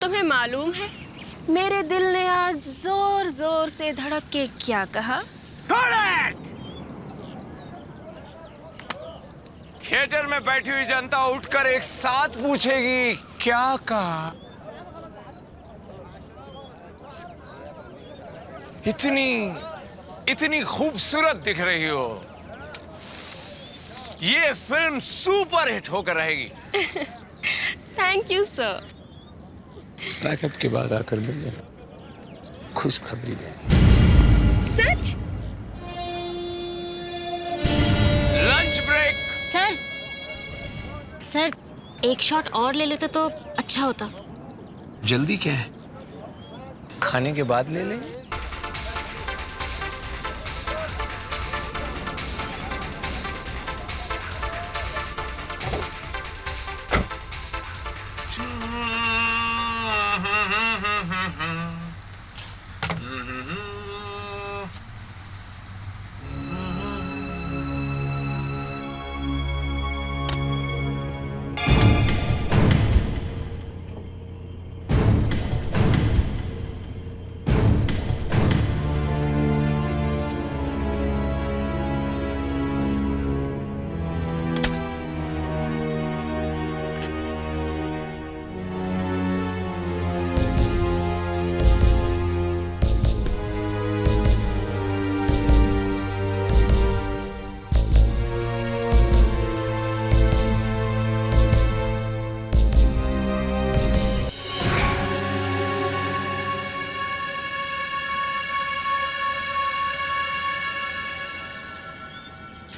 तुम्हें मालूम है मेरे दिल ने आज जोर जोर से धड़क के क्या कहा? करेक्ट। थिएटर में बैठी हुई जनता उठकर एक साथ पूछेगी क्या कहा। इतनी खूबसूरत दिख रही हो। ये फिल्म सुपर हिट होकर रहेगी। Thank you sir. ताकत के बाद आकर मिलने खुशखबरी दे। सच? Lunch break. सर एक शॉट और ले लेते तो अच्छा होता। जल्दी क्या है? खाने के बाद ले लेंगे।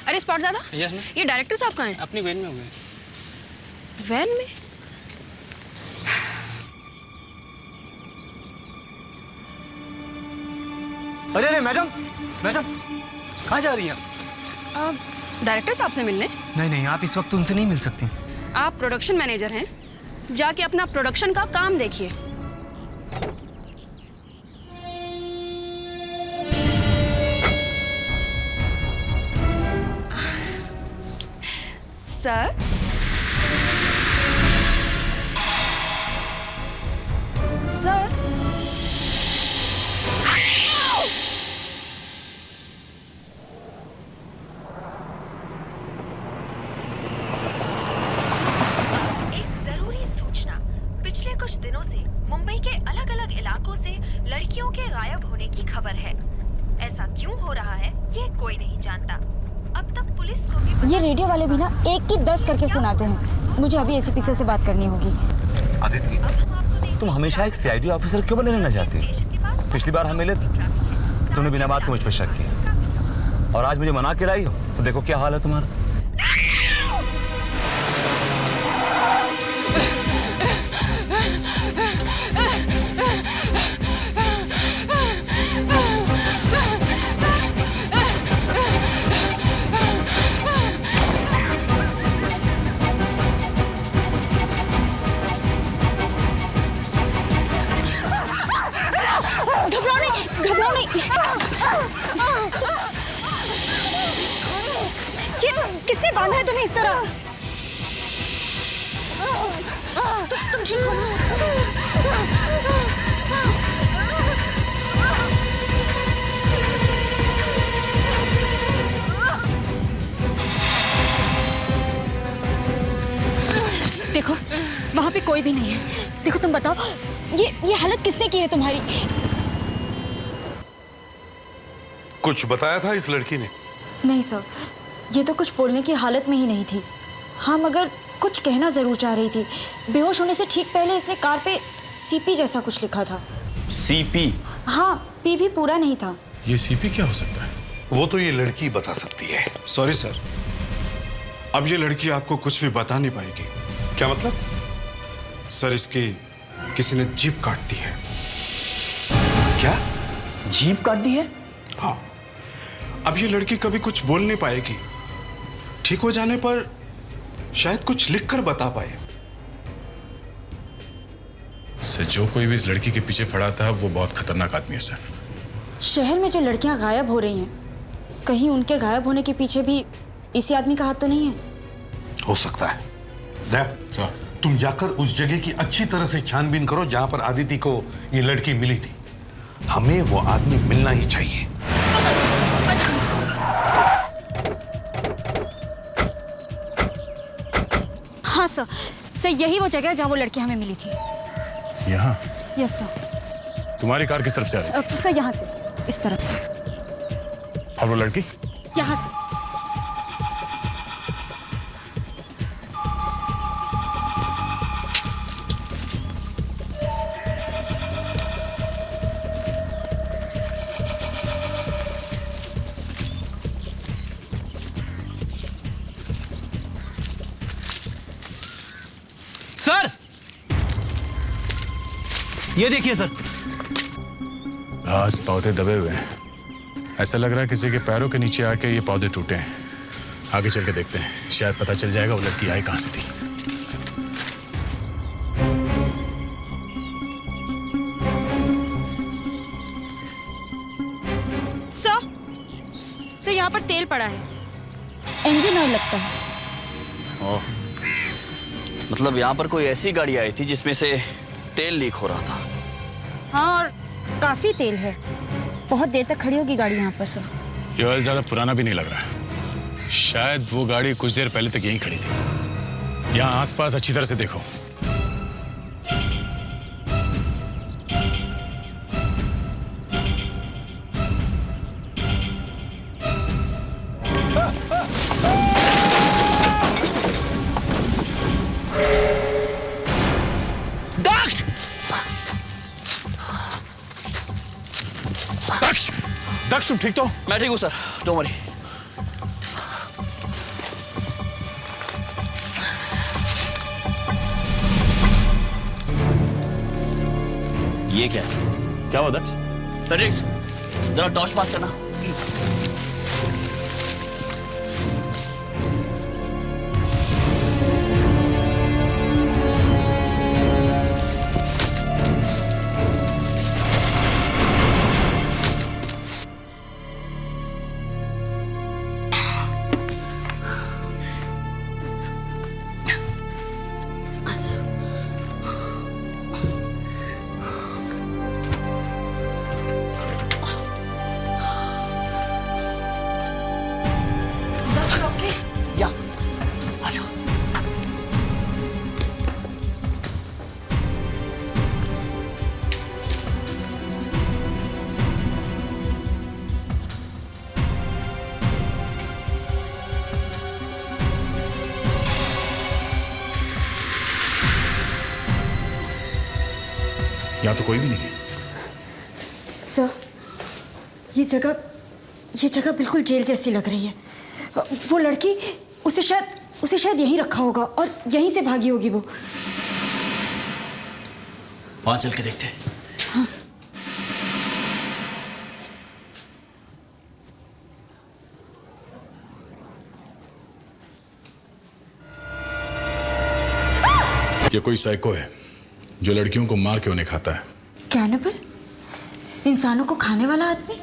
अरे स्पॉट दादा, यस मैम। ये डायरेक्टर साहब कहाँ हैं? अपनी वैन में हो गए। वैन में? अरे अरे मैडम मैडम कहाँ जा रही हैं? डायरेक्टर साहब से मिलने। नहीं नहीं, आप इस वक्त उनसे नहीं मिल सकती। आप प्रोडक्शन मैनेजर हैं, जाके अपना प्रोडक्शन का काम देखिए। सर? सर? एक जरूरी सूचना। पिछले कुछ दिनों से मुंबई के अलग अलग इलाकों से लड़कियों के गायब होने की खबर है। ऐसा क्यों हो रहा है ये कोई नहीं जानता। अब तक पुलिस को भी ये रेडियो वाले भी ना एक की 10 करके सुनाते हैं। मुझे अभी एसीपी से बात करनी होगी। आदित्य, तुम हमेशा एक सीआईडी ऑफिसर क्यों बनने रहना चाहती? पिछली बार हम मिले थे, तुमने बिना बात के मुझ पर शक किया, और आज मुझे मना के लाई हो, तो देखो क्या हाल है तुम्हारा। घबराओ नहीं। ये किसने बांधा है तुम्हें इस तरह? तुम ठीक हो? देखो वहां पे कोई भी नहीं है। देखो तुम बताओ, ये हालत किसने की है तुम्हारी? कुछ बताया था इस लड़की ने? नहीं सर, ये तो कुछ बोलने की हालत में ही नहीं थी। हाँ मगर कुछ कहना जरूर चाह रही थी। बेहोश होने से ठीक पहले इसने कार पे सीपी जैसा कुछ लिखा था। सीपी? हाँ, पी भी पूरा नहीं था। ये सीपी क्या हो सकता है? वो तो ये लड़की बता सकती है। सॉरी सर, अब ये लड़की आपको कुछ भी बता नहीं पाएगी। क्या मतलब? सर इसकी किसी ने जीभ काट दी है। क्या? जीभ काट दी है? हाँ, अब ये लड़की कभी कुछ बोल नहीं पाएगी। ठीक हो जाने पर शायद कुछ लिखकर बता पाए। सर, जो कोई भी इस लड़की के पीछे पड़ा था वो बहुत खतरनाक आदमी है सर। शहर में जो लड़कियां गायब हो रही हैं, कहीं उनके गायब होने के पीछे भी इसी आदमी का हाथ तो नहीं है? हो सकता है। दे, सर तुम जाकर उस जगह की अच्छी तरह से छानबीन करो जहां पर आदिति को ये लड़की मिली थी। हमें वो आदमी मिलना ही चाहिए। हाँ सर, सर यही वो जगह है जहाँ वो लड़की हमें मिली थी। यहाँ? Yes sir. तुम्हारी कार किस तरफ से आ रही थी? सर यहाँ से, इस तरफ से। और वो लड़की? यहाँ से। सर, ये देखिए सर। घास पौधे दबे हुए हैं। ऐसा लग रहा है किसी के पैरों के नीचे आके ये पौधे टूटे हैं। आगे चल के देखते हैं, शायद पता चल जाएगा वो लड़की आई कहां से थी। सर यहाँ पर तेल पड़ा है, इंजन ऑयल लगता है। ओह, मतलब यहाँ पर कोई ऐसी गाड़ी आई थी जिसमें से तेल लीक हो रहा था। हाँ, और काफी तेल है। बहुत देर तक खड़ी होगी गाड़ी यहाँ पर सर। ये ऑयल ज्यादा पुराना भी नहीं लग रहा है। शायद वो गाड़ी कुछ देर पहले तक यहीं खड़ी थी। यहाँ आसपास अच्छी तरह से देखो। दक्ष, तुम ठीक तो? मैं ठीक हूँ सर, डोंट वरी। ये क्या है? क्या हुआ दक्ष? फेडेरिक्स, जरा टॉर्च पास करना। यहाँ तो कोई भी नहीं है। सर, ये जगह बिल्कुल जेल जैसी लग रही है। वो लड़की उसे शायद यहीं रखा होगा और यहीं से भागी होगी वो। वहां चल के देखते हैं। हाँ। ये कोई साइको है जो लड़कियों को मार के उन्हें खाता है। कैनिबल? इंसानों को खाने वाला आदमी?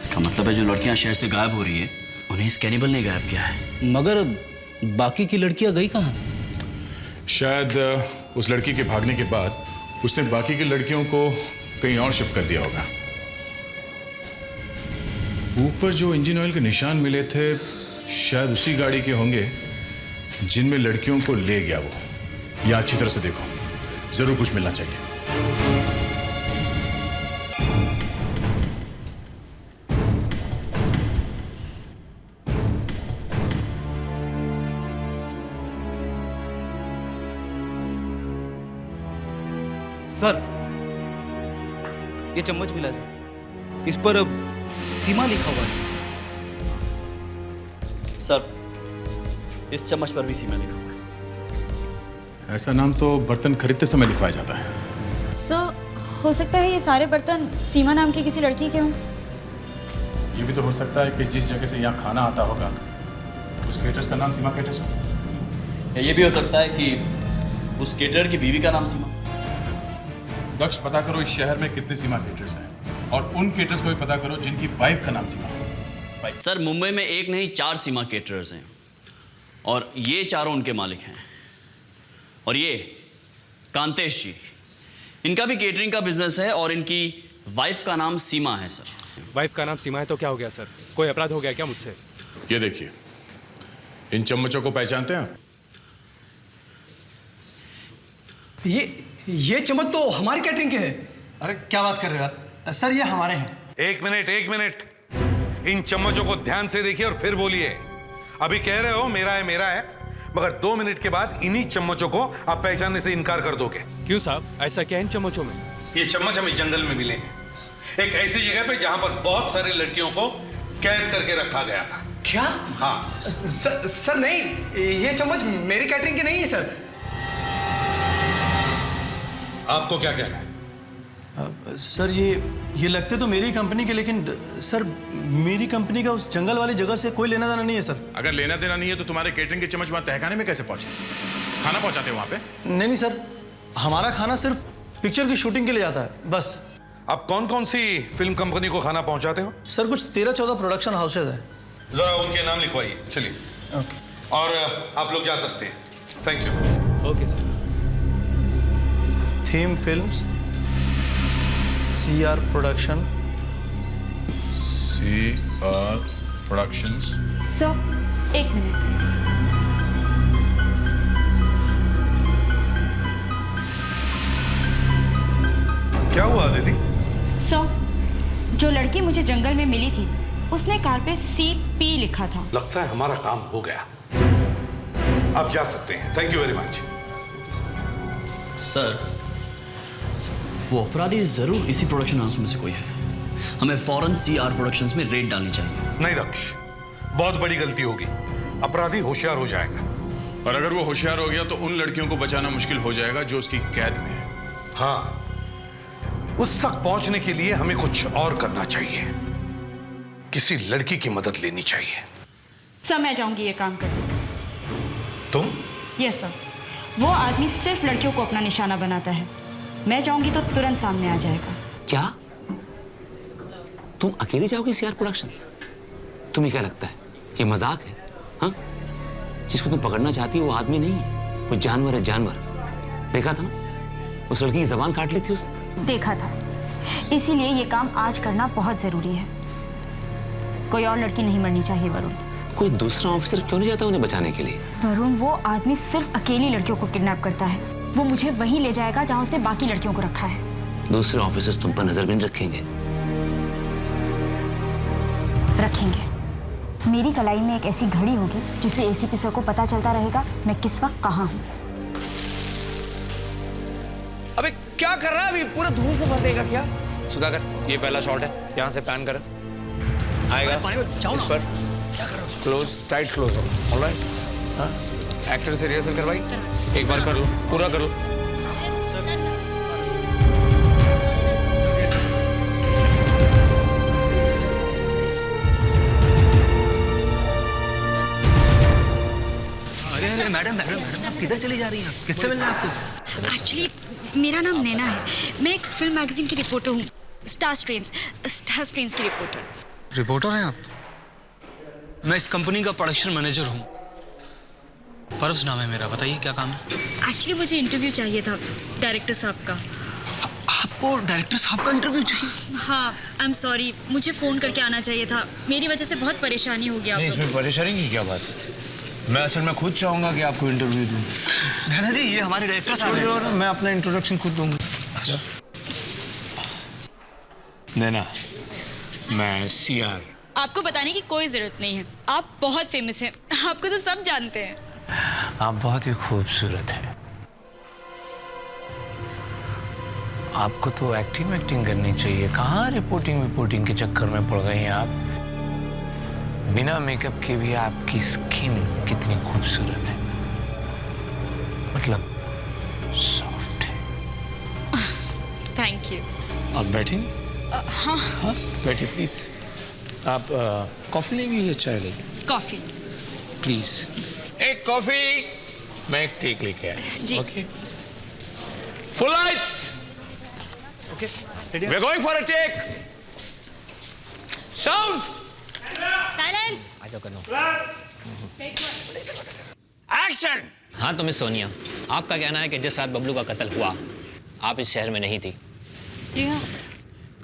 इसका मतलब है जो लड़कियां शहर से गायब हो रही है उन्हें इस कैनिबल ने गायब किया है। मगर बाकी की लड़कियां गई कहाँ? शायद उस लड़की के भागने के बाद उसने बाकी की लड़कियों को कहीं और शिफ्ट कर दिया होगा। ऊपर जो इंजन ऑयल के निशान मिले थे शायद उसी गाड़ी के होंगे जिनमें लड़कियों को ले गया वो। या अच्छी तरह से देखो, जरूर कुछ मिलना चाहिए। सर, ये चम्मच मिला सर, इस पर सीमा लिखा हुआ है। सर, इस चम्मच पर भी सीमा लिखा हुआ है। ऐसा नाम तो बर्तन खरीदते समय लिखवाया जाता है। सर, हो सकता है ये सारे बर्तन सीमा नाम की किसी लड़की के हों। ये भी तो हो सकता है कि जिस जगह से यहाँ खाना आता होगा उस केटर्स का नाम सीमा केटर्स हो। या ये भी हो सकता है कि उस केटर की बीवी का नाम सीमा। दक्ष, पता करो इस शहर में कितने सीमा केटर्स हैं और उन केटर्स को भी पता करो जिनकी वाइफ का नाम सीमा है। सर, मुंबई में एक नहीं 4 सीमा केटरर्स हैं और ये चारों उनके मालिक हैं। और ये कांतेश जी, इनका भी केटरिंग का बिजनेस है और इनकी वाइफ का नाम सीमा है सर। वाइफ का नाम सीमा है तो क्या हो गया सर? कोई अपराध हो गया क्या मुझसे? ये देखिए, इन चम्मचों को पहचानते हैं आप? ये चम्मच तो हमारी कैटरिंग के है। अरे क्या बात कर रहे हो यार? सर ये हमारे हैं। एक मिनट, इन चम्मचों को ध्यान से देखिए और फिर बोलिए। अभी कह रहे हो मेरा है, मगर 2 मिनट के बाद इन्हीं चम्मचों को आप पहचानने से इनकार कर दोगे। क्यों साहब, ऐसा क्या है इन चम्मचों में? ये चम्मच हमें जंगल में मिले हैं, एक ऐसी जगह पे जहां पर बहुत सारी लड़कियों को कैद करके रखा गया था। क्या? हाँ सर नहीं, ये चम्मच मेरी कैटरिंग की नहीं है सर। आपको क्या कहना है? सर ये लगते तो मेरी कंपनी के, लेकिन सर मेरी कंपनी का उस जंगल वाली जगह से कोई लेना देना नहीं है सर। अगर लेना देना नहीं है तो तुम्हारे केटरिंग के चम्मच वहां तहखाने में कैसे पहुंचे? खाना पहुंचाते हो वहां पे? नहीं सर, हमारा खाना सिर्फ पिक्चर की शूटिंग के लिए आता है बस। आप कौन सी फिल्म कंपनी को खाना पहुंचाते हो? सर कुछ 13-14 प्रोडक्शन हाउसेज है। जरा उनके नाम लिखवाइए। चलिए। ओके। और आप लोग जा सकते हैं। Thank you. Okay sir. Theme films, CR production. CR productions. Sir 1 minute. क्या हुआ दीदी? सर जो लड़की मुझे जंगल में मिली थी उसने कार पे CP लिखा था। लगता है हमारा काम हो गया। आप जा सकते हैं। Thank you very much. Sir वो अपराधी जरूर इसी प्रोडक्शन हाउस में से कोई है। हमें फौरन CR प्रोडक्शंस में रेड डालनी चाहिए। नहीं दक्ष, बहुत बड़ी गलती होगी। अपराधी होशियार हो जाएगा। और अगर वो होशियार हो गया तो उन लड़कियों को बचाना मुश्किल हो जाएगा जो उसकी कैद में है। हाँ, उस तक पहुंचने के लिए हमें कुछ और करना चाहिए। किसी लड़की की मदद लेनी चाहिए। सर मैं जाऊंगी ये काम करने। तुम? Yes sir. वो आदमी सिर्फ लड़कियों को अपना निशाना बनाता है। मैं जाऊंगी तो तुरंत सामने आ जाएगा। क्या तुम अकेले जाओगी CR प्रोडक्शंस? तुम्हें क्या लगता है ये मजाक है? हाँ, जिसको तुम पकड़ना चाहती हो वो आदमी नहीं है, वो जानवर है, जानवर। देखा था ना, उस लड़की की जबान काट ली थी उसने। देखा था, इसीलिए ये काम आज करना बहुत जरूरी है। कोई और लड़की नहीं मरनी चाहिए वरुण। कोई दूसरा ऑफिसर क्यों नहीं जाता उन्हें बचाने के लिए? वरुण, वो आदमी सिर्फ अकेली लड़कियों को किडनैप करता है। वो मुझे वहीं ले जाएगा जहां उसने बाकी लड़कियों को रखा है। दूसरे ऑफिसर्स तुम पर नजर भी नहीं रखेंगे। रखेंगे। मेरी कलाई में एक ऐसी घड़ी होगी जिससे ACP सर को पता चलता रहेगा मैं किस वक्त कहाँ हूँ। अबे क्या कर रहा है? अभी पूरा धूल से भर देगा क्या? सुधाकर, ये पहला शॉट है, यहाँ से पैन कर आएगा इस पर। क्लोज, टाइट क्लोज हो। ऑलराइट। हाँ, एक्टर से रिहर्सल करवाई, एक बार कर लो, पूरा कर लो। अरे मैडम आप किधर चली जा रही हैं? किससे मिलना है आपको? एक्चुअली मेरा नाम नैना है। मैं एक फिल्म मैगजीन की रिपोर्टर हूँ। स्टार स्क्रीन्स की रिपोर्टर। रिपोर्टर हैं आप? मैं इस कंपनी का प्रोडक्शन मैनेजर हूँ। परव्स नाम है मेरा। बताइए क्या काम है? एक्चुअली मुझे इंटरव्यू चाहिए था डायरेक्टर साहब का। आपको डायरेक्टर साहब का इंटरव्यू चाहिए? हाँ, आई एम सॉरी, मुझे फ़ोन करके आना चाहिए था। मेरी वजह से बहुत परेशानी हो गया। नहीं, इसमें परेशानी की क्या बात है? मैं असल में खुद चाहूंगा कि आपको इंटरव्यू दूं। नैना जी, ये हमारे डायरेक्टर साहब हैं और मैं अपना इंट्रोडक्शन खुद दूंगा। नैना, मैं CR। आपको बताने की कोई ज़रूरत नहीं है। आप बहुत फेमस हैं। आपको तो सब जानते हैं। आप बहुत ही खूबसूरत हैं। आपको तो एक्टिंग करनी चाहिए। कहाँ रिपोर्टिंग के चक्कर में पड़ गई हैं आप? बिना मेकअप के भी आपकी स्किन कितनी खूबसूरत है, मतलब सॉफ्ट है। Thank you. आप बैठेंगे? हाँ बैठिए प्लीज। आप कॉफी लेंगे या चाय लेंगे? Coffee please. एक कॉफी, मैं एक टेक लेके आया। जी। Okay, full lights. Okay, we are going for a take. Sound. Silence. आ जाओ कनो। एक्शन। हाँ तो मिस सोनिया, आपका कहना है कि जिस रात बबलू का कत्ल हुआ आप इस शहर में नहीं थी? जी हाँ।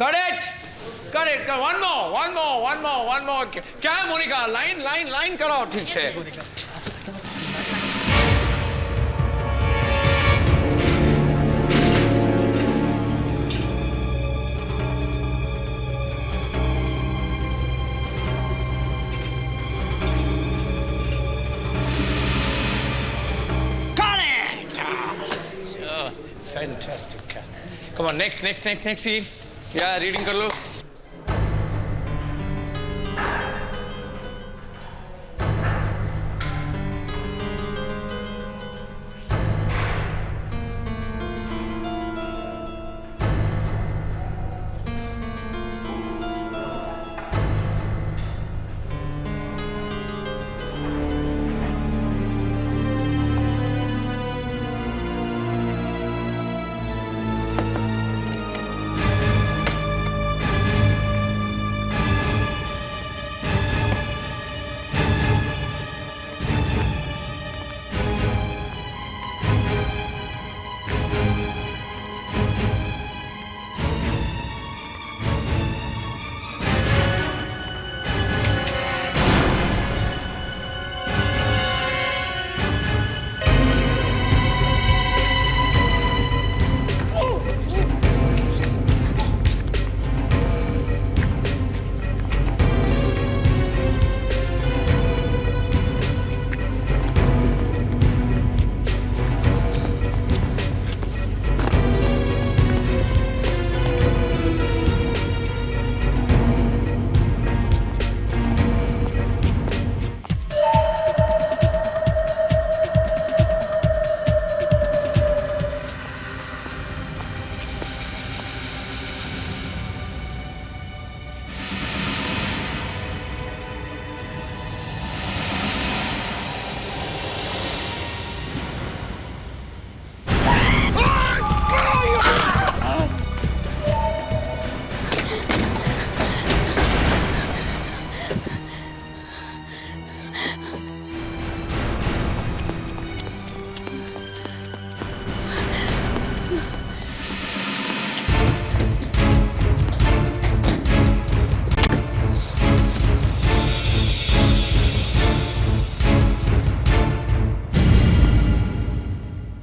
Correct correct. One more. क्या है मोनिका? लाइन कराओ ठीक से। Fantastic. Come on, next scene. Yeah, reading कर लो.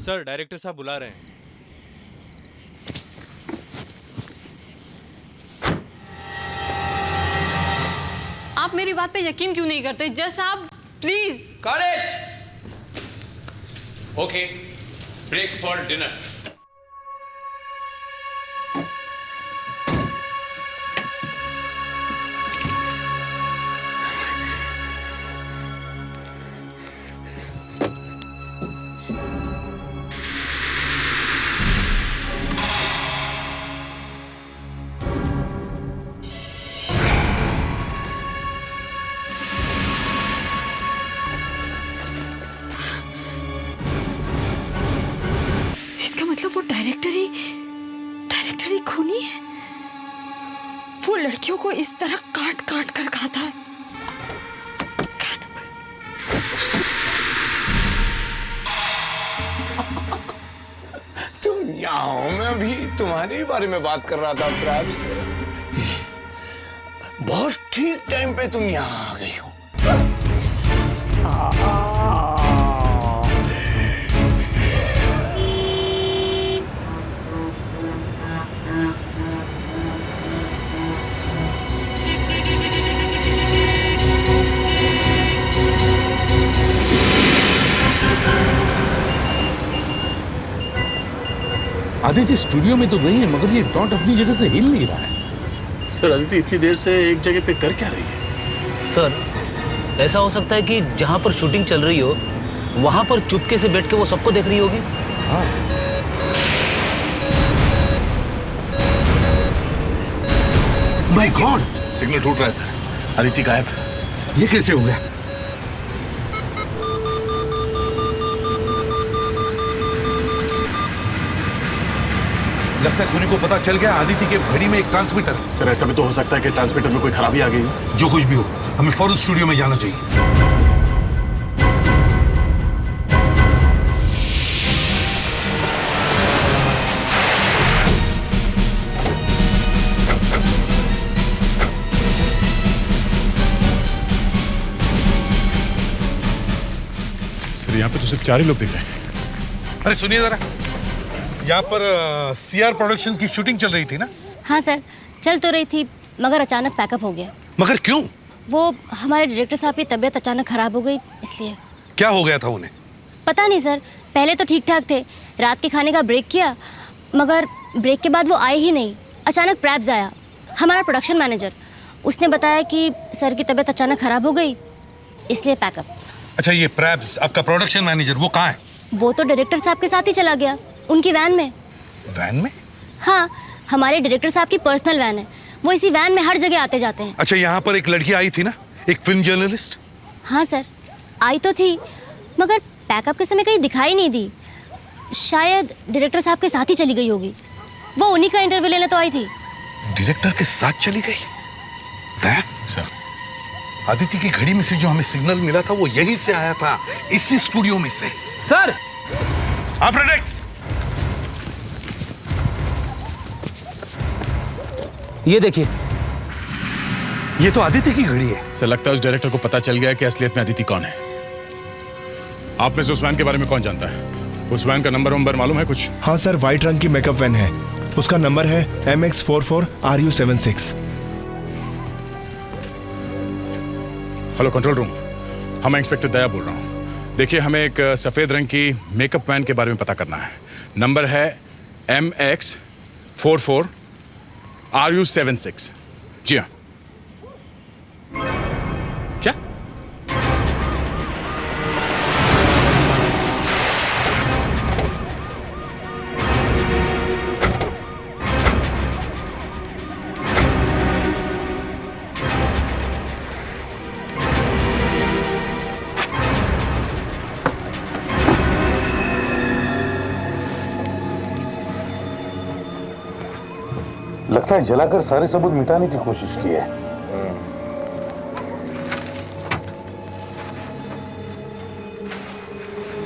सर, डायरेक्टर साहब बुला रहे हैं। आप मेरी बात पे यकीन क्यों नहीं करते? जज साहब please. Correct. Okay, break for dinner. वो डायरेक्टर ही खूनी है। वो लड़कियों को इस तरह काट काट कर खाता है। तुम यहाँ हो, मैं भी तुम्हारे ही बारे में बात कर रहा था प्रैप से। बहुत ठीक टाइम पे तुम यहाँ आ गई हो। आदित्य स्टूडियो में तो गई है, मगर ये डॉट अपनी जगह से हिल नहीं रहा है। सर, आदित्य इतनी देर से एक जगह पे कर क्या रही है? सर, ऐसा हो सकता है कि जहां पर शूटिंग चल रही हो वहां पर चुपके से बैठ के वो सबको देख रही होगी। हाँ। माय गॉड, सिग्नल टूट रहा है सर। आदित्य गायब। ये कैसे हो गया? लगता है खूनी को पता चल गया आदित्य के घड़ी में एक ट्रांसमीटर है। सर, ऐसा भी तो हो सकता है कि ट्रांसमीटर में कोई खराबी आ गई हो। जो कुछ भी हो, हमें फौरन स्टूडियो में जाना चाहिए। यहाँ पे तो सिर्फ 4 ही लोग दिख रहे हैं। अरे सुनिए जरा, यहाँ पर सीआर प्रोडक्शंस की शूटिंग चल रही थी ना? हाँ सर, चल तो रही थी मगर अचानक पैकअप हो गया। मगर क्यों? वो हमारे डायरेक्टर साहब की तबीयत अचानक खराब हो गई, इसलिए। क्या हो गया था उन्हें? पता नहीं सर, पहले तो ठीक ठाक थे, रात के खाने का ब्रेक किया मगर ब्रेक के बाद वो आए ही नहीं। अचानक प्रैप्स आया, हमारा प्रोडक्शन मैनेजर, उसने बताया कि सर की तबीयत अचानक खराब हो गई, इसलिए पैकअप। अच्छा, ये प्रैप्स आपका प्रोडक्शन मैनेजर वो कहाँ है? वो तो डायरेक्टर साहब के साथ ही चला गया, उनकी वैन में। वैन में? हाँ, हमारे डायरेक्टर साहब की पर्सनल वैन है, वो इसी वैन में हर जगह आते जाते हैं। अच्छा, यहाँ पर एक लड़की आई थी ना, एक फिल्म जर्नलिस्ट? हाँ सर, आई तो थी मगर पैकअप के समय कहीं दिखाई नहीं दी, शायद डायरेक्टर साहब के साथ ही चली गई होगी। वो उन्हीं का इंटरव्यू लेने तो आई थी। डायरेक्टर के साथ चली गई? दया सर, आदित्य की घड़ी में से जो हमें सिग्नल मिला था वो यहीं से आया था, इसी स्टूडियो में से। सर, आफ्रेडेक्स, ये देखिए, ये तो आदित्य की घड़ी है। सर, लगता है उस डायरेक्टर को पता चल गया कि असलियत में आदित्य कौन है। आप में से उस वैन के बारे में कौन जानता है? उस वैन का नंबर मालूम है कुछ? हाँ सर, व्हाइट रंग की मेकअप वैन है, उसका नंबर है MX44RU76। हेलो कंट्रोल रूम, मैं इंस्पेक्टर दया बोल रहा हूँ। देखिए, हमें एक सफेद रंग की मेकअप वैन के बारे में पता करना है। नंबर है MX44RU76। जी हाँ। क्या? लगता है जलाकर सारे सबूत मिटाने की कोशिश की है।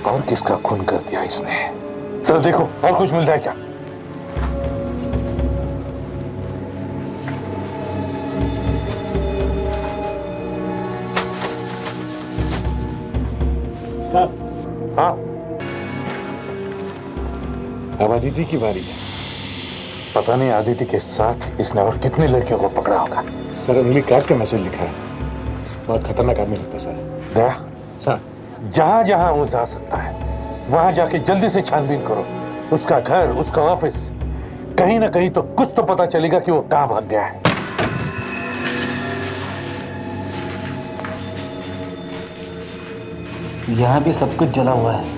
और किसका खून कर दिया इसने? चलो देखो और कुछ मिलता है क्या। सर। हाँ, अब आदित्य की बारी है। पता नहीं आदित्य के साथ इसने और कितनी लड़कियों को पकड़ा होगा। सर, उंगली काट के मैसेज लिखा है, बहुत खतरनाक आदमी लगता है सर। दया सर, जहां जहां वो जा सकता है वहां जाके जल्दी से छानबीन करो। उसका घर, उसका ऑफिस, कहीं ना कहीं तो कुछ तो पता चलेगा कि वो कहां भाग गया है। यहाँ भी सब कुछ जला हुआ है।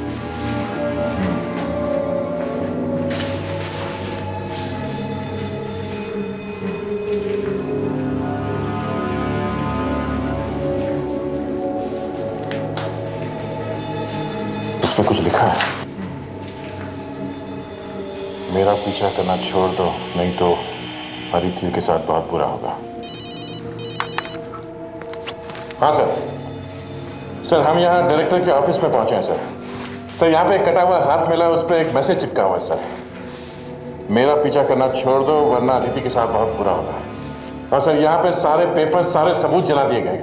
उसमें कुछ लिखा है, मेरा पीछा करना छोड़ दो नहीं तो आदित्य के साथ बहुत बुरा होगा। हाँ सर, हम यहाँ डायरेक्टर के ऑफिस में पहुंचे हैं सर। यहाँ पे एक कटा हुआ हाथ मिला, उस पर एक मैसेज चिपका हुआ है सर, मेरा पीछा करना छोड़ दो वरना आदित्य के साथ बहुत बुरा होगा। और सर यहाँ पे सारे पेपर, सारे सबूत जला दिए गए।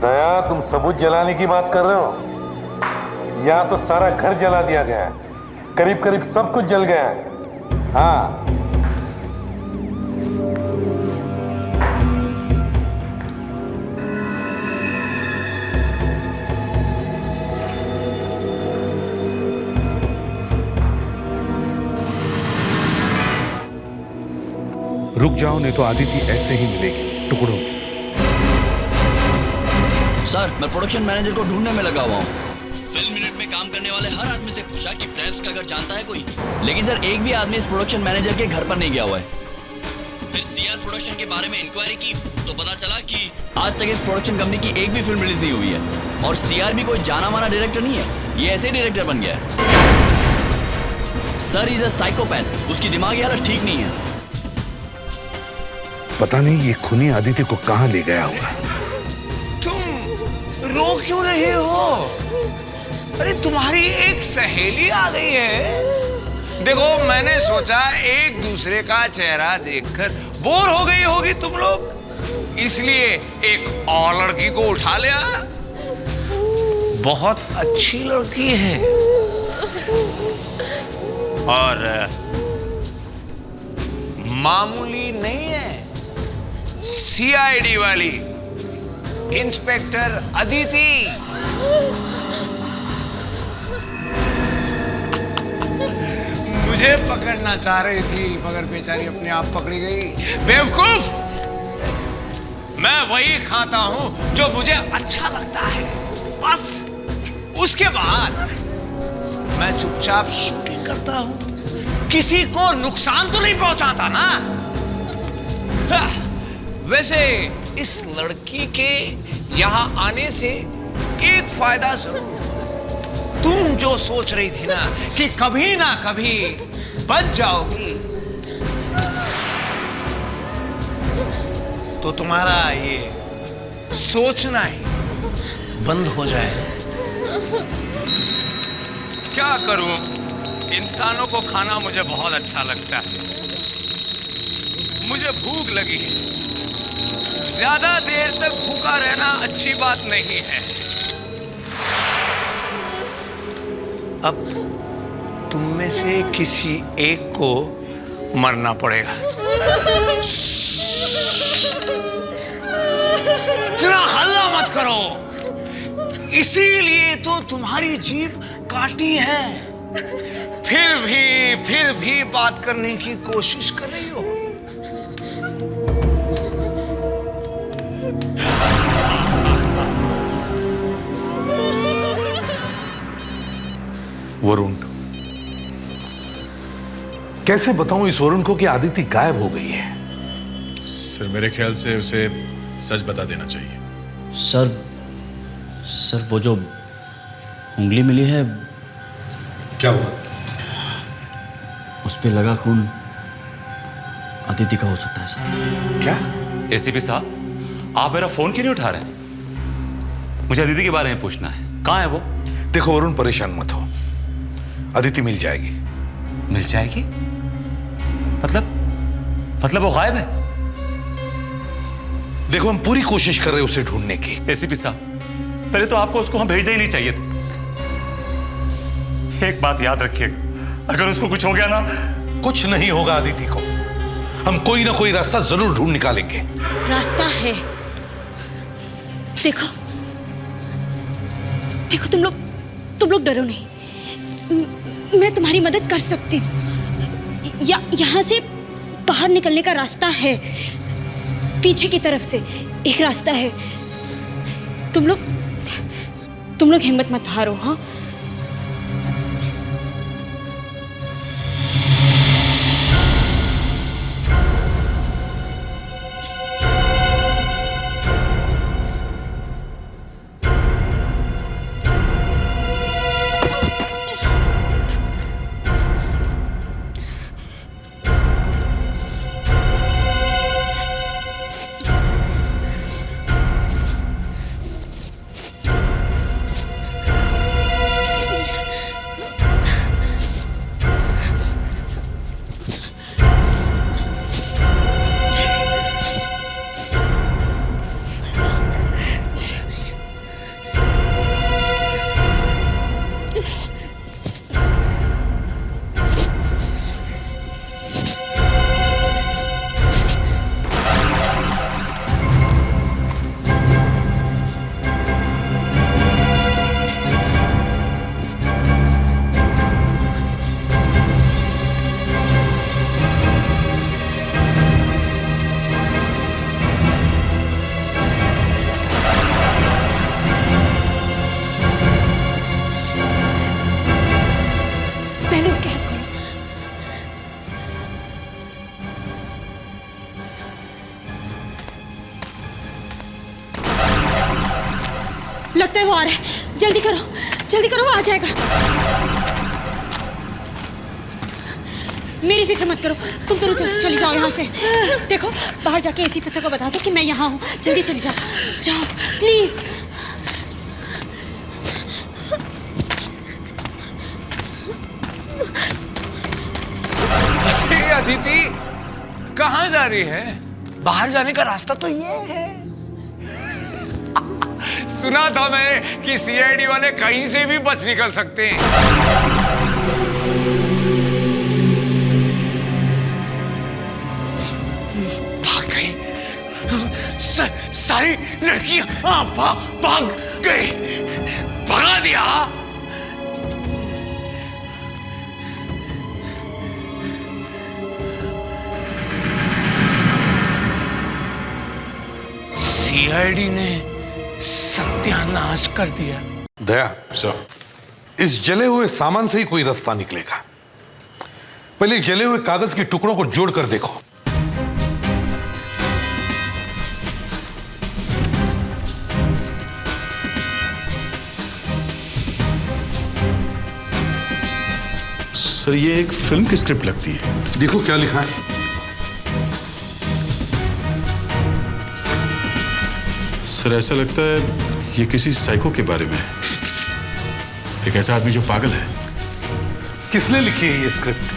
दया, तुम सबूत जलाने की बात कर रहे हो? यहाँ तो सारा घर जला दिया गया है, करीब करीब सब कुछ जल गया है। हाँ, रुक जाओ नहीं तो आदित्य ऐसे ही मिलेगी टुकड़ों में। सर, मैं प्रोडक्शन मैनेजर को ढूंढने में लगा हुआ हूँ। फिल्म यूनिट में काम करने वाले हर आदमी से पूछा कि प्रैप्स का घर जानता है कोई, लेकिन सर एक भी आदमी इस प्रोडक्शन मैनेजर के घर पर नहीं गया हुआ है। फिर सीआर प्रोडक्शन के बारे में इंक्वायरी की तो पता चला कि आज तक इस प्रोडक्शन कंपनी की एक भी फिल्म रिलीज नहीं हुई है और सीआर भी कोई जाना माना डायरेक्टर नहीं है, ये ऐसे ही डायरेक्टर बन गया है। सर इज अ साइकोपैथ, उसकी दिमागी हालत ठीक नहीं है। पता नहीं ये खूनी आदित्य को कहां ले गया होगा। तुम रो क्यों रहे हो? अरे तुम्हारी एक सहेली आ गई है। देखो, मैंने सोचा एक दूसरे का चेहरा देखकर बोर हो गई होगी तुम लोग, इसलिए एक और लड़की को उठा लिया। बहुत अच्छी लड़की है और मामूली नहीं है। सीआईडी वाली इंस्पेक्टर अदिति। मुझे पकड़ना चाह रही थी मगर बेचारी अपने आप पकड़ी गई। बेवकूफ, मैं वही खाता हूं जो मुझे अच्छा लगता है, बस। उसके बाद मैं चुपचाप शूटिंग करता हूं, किसी को नुकसान तो नहीं पहुंचाता ना। वैसे इस लड़की के यहां आने से एक फायदा जरूर। तुम जो सोच रही थी ना कि कभी ना कभी बच जाओगी, तो तुम्हारा ये सोचना ही बंद हो जाए। क्या करूं, इंसानों को खाना मुझे बहुत अच्छा लगता है। मुझे भूख लगी है, ज्यादा देर तक भूखा रहना अच्छी बात नहीं है। अब तुम में से किसी एक को मरना पड़ेगा। इतना हल्ला मत करो, इसीलिए तो तुम्हारी जीभ काटी है। फिर भी बात करने की कोशिश कर रही हो। वरुण, कैसे बताऊं इस वरुण को कि आदिति गायब हो गई है? सर मेरे ख्याल से उसे सच बता देना चाहिए। सर वो जो उंगली मिली है, क्या हुआ? उस पे लगा खून अदिति का हो सकता है सर। क्या? एसीपी साहब, आप मेरा फोन क्यों नहीं उठा रहे? मुझे अदिति के बारे में पूछना है। कहाँ है वो? देखो वरुण, परेशान मत हो, अदिति मिल जाएगी। मिल जाएगी? मतलब वो गायब है? देखो हम पूरी कोशिश कर रहे हैं उसे ढूंढने की। एसीपी साहब, पहले तो आपको उसको हम भेजना ही नहीं चाहिए था। एक बात याद रखिएगा, अगर उसको कुछ हो गया ना। कुछ नहीं होगा अदिति को, हम कोई ना कोई रास्ता जरूर ढूंढ निकालेंगे। रास्ता है। देखो तुम लोग डरो नहीं, मैं तुम्हारी मदद कर सकती हूँ। यहाँ से बाहर निकलने का रास्ता है, पीछे की तरफ से एक रास्ता है। तुम लोग हिम्मत मत हारो। हाँ, लगता है वो आ रहा है। जल्दी करो वो आ जाएगा। मेरी फिक्र मत करो, तुम तो जल्दी चली जाओ यहाँ से। देखो बाहर जाके एसीपी को बता दो कि मैं यहाँ हूँ। जल्दी चली जाओ प्लीज। अदिति कहाँ जा रही है? बाहर जाने का रास्ता तो ये है। सुना था मैं कि सीआईडी वाले कहीं से भी बच निकल सकते हैं। भाग गई, सारी लड़कियां भाग गई, भगा दिया। सीआईडी ने सत्यानाश कर दिया। दया सर, इस जले हुए सामान से ही कोई रास्ता निकलेगा। पहले जले हुए कागज के टुकड़ों को जोड़कर देखो। सर ये एक फिल्म की स्क्रिप्ट लगती है। देखो क्या लिखा है। सर ऐसा लगता है ये किसी साइको के बारे में है, एक ऐसा आदमी जो पागल है। किसने लिखी है ये स्क्रिप्ट?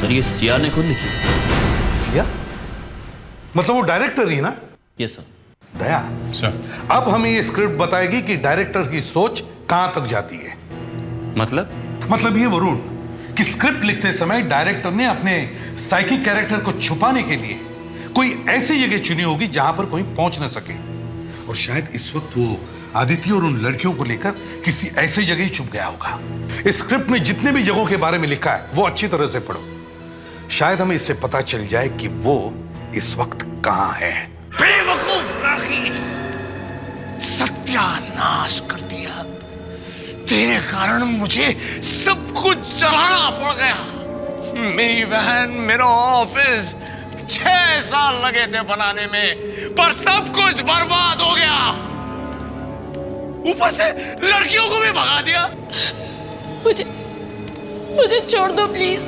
सर ये सीआर ने खुद लिखी। सीआर? मतलब वो डायरेक्टर ही ना? Yes sir. दया सर, अब हमें ये स्क्रिप्ट बताएगी कि डायरेक्टर की सोच कहां तक जाती है। मतलब ये वरुण कि स्क्रिप्ट लिखते समय डायरेक्टर ने अपने साइकिक कैरेक्टर को छुपाने के लिए कोई ऐसी जगह चुनी होगी जहां पर कोई पहुंच ना सके, और शायद इस वक्त वो आदित्य और उन लड़कियों को लेकर किसी ऐसी जगह ही छुप गया होगा। इस स्क्रिप्ट में जितने भी जगहों के बारे में लिखा है वो अच्छी तरह से पढ़ो, शायद हमें इससे पता चल जाए कि वो इस वक्त कहां है। बेवकूफ राखी, सत्यानाश कर दिया। तेरे कारण मुझे सब कुछ चलाना पड़ गया। मेरी बहन, मेरा ऑफिस 6 साल लगे थे बनाने में, पर सब कुछ बर्बाद हो गया। ऊपर से लड़कियों को भी भगा दिया। मुझे छोड़ दो प्लीज,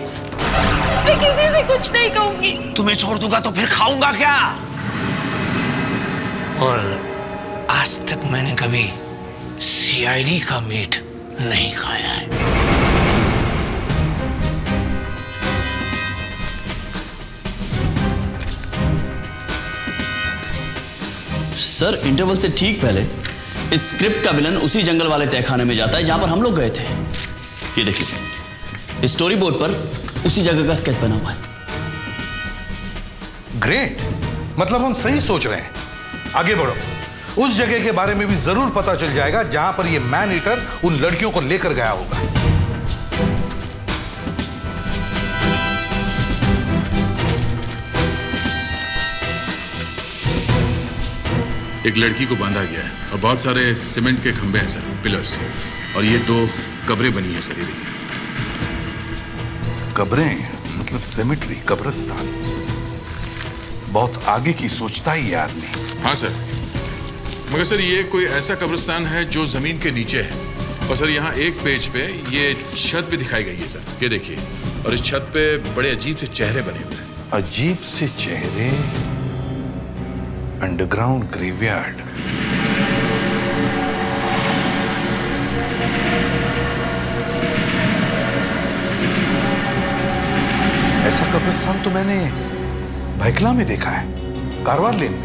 मैं किसी से कुछ नहीं कहूंगी। तुम्हें छोड़ दूंगा तो फिर खाऊंगा क्या? और आज तक मैंने कभी सीआईडी का मीट नहीं खाया है। सर इंटरवल से ठीक पहले इस स्क्रिप्ट का विलन उसी जंगल वाले तहखाने में जाता है जहां पर हम लोग गए थे। ये देखिए, स्टोरी बोर्ड पर उसी जगह का स्केच बना हुआ है। ग्रेट, मतलब हम सही सोच रहे हैं। आगे बढ़ो, उस जगह के बारे में भी जरूर पता चल जाएगा जहां पर ये मैन ईटर उन लड़कियों को लेकर गया होगा। एक लड़की को बांधा गया है और बहुत सारे सीमेंट के खंभे हैं सर, पिलर्स, और ये 2 कब्रें बनी है सर। ये देखिए, कब्रें मतलब सेमेट्री, कब्रिस्तान। बहुत आगे की सोचता है ये आदमी। हाँ सर, मगर सर ये कोई ऐसा कब्रिस्तान है जो जमीन के नीचे है। और सर यहाँ एक पेज पे ये छत भी दिखाई गई है सर, ये देखिए, और इस छत पे बड़े अजीब से चेहरे बने हुए हैं। अजीब से चेहरे, अंडरग्राउंड ग्रेवयार्ड। ऐसा कब्रिस्तान तो मैंने भैकला में देखा है, कारवार लेन में।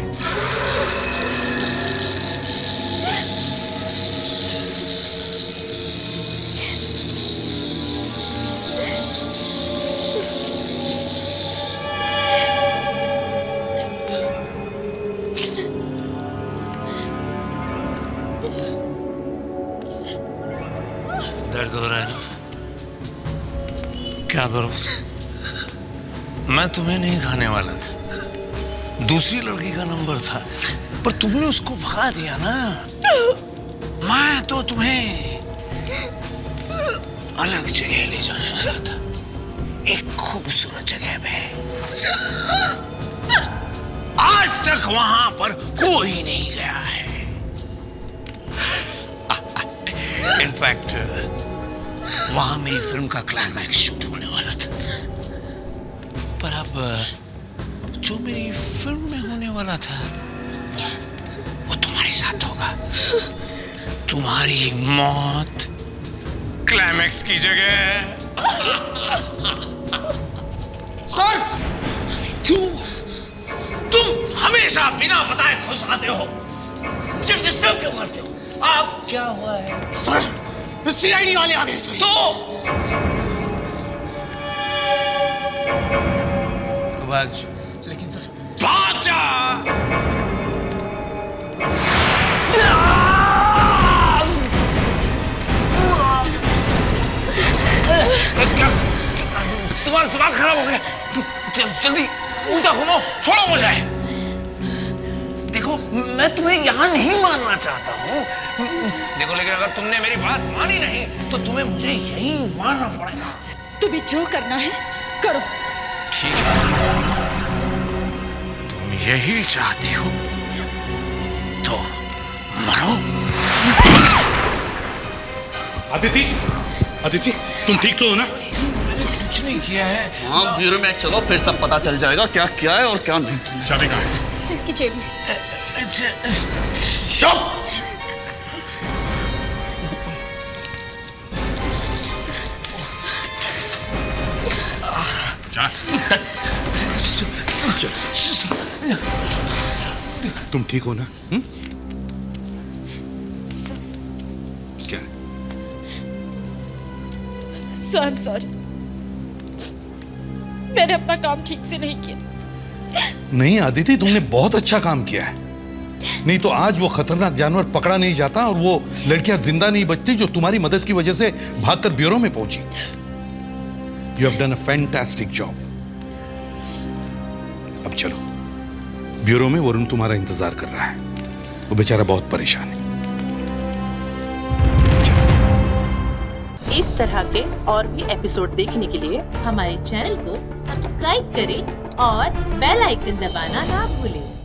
दर्द हो रहा है ना? क्या करूं? मैं तुम्हें नहीं खाने वाला था, दूसरी लड़की का नंबर था, पर तुमने उसको भगा दिया ना। मैं तो तुम्हें अलग जगह ले जाने वाला था, एक खूबसूरत जगह पे। आज तक वहां पर कोई नहीं गया है। इनफैक्ट वहां मेरी फिल्म का क्लाइमैक्स शूट होने वाला था, पर अब जो मेरी फिल्म में होने वाला था वो तुम्हारे साथ होगा। तुम्हारी मौत क्लाइमैक्स की जगह सर तुम हमेशा बिना बताए घुस आते हो, मुझे डिस्टर्ब क्यों करते हो? आप क्या हुआ है? सर सीआईडी वाले आ गए सर। तो भाग। लेकिन सर भाग जा। तुम्हारा दिमाग खराब हो गया, जल्दी उल्टा घुमाओ, छोड़ो मुझे। देखो मैं तुम्हें यहाँ नहीं मारना चाहता हूँ, देखो लेकिन अगर तुमने मेरी बात मानी नहीं तो तुम्हें मुझे यही मारना पड़ेगा। तुम्हें जो करना है करो। ठीक है, तुम यही चाहती हो तो मरो। अदिति, अदिति तुम ठीक तो हो ना? कुछ नहीं किया है। हाँ ब्यूरो में चलो, फिर सब पता चल जाएगा क्या क्या है और क्या नहीं। चाबी कहाँ है? सर इसकी जेब में। तुम ठीक हो ना? क्या? सर सॉरी, मैंने अपना काम ठीक से नहीं किया। नहीं आदिति, तुमने बहुत अच्छा काम किया है, नहीं तो आज वो खतरनाक जानवर पकड़ा नहीं जाता और वो लड़कियां जिंदा नहीं बचती जो तुम्हारी मदद की वजह से भागकर ब्यूरो में पहुंची। You have done a fantastic job. अब चलो, ब्यूरो में वरुण तुम्हारा इंतजार कर रहा है, वो बेचारा बहुत परेशान है। इस तरह के और भी एपिसोड देखने के लिए हमारे चैनल को सब्सक्राइब करें और बेल आइकन दबाना ना भूलें।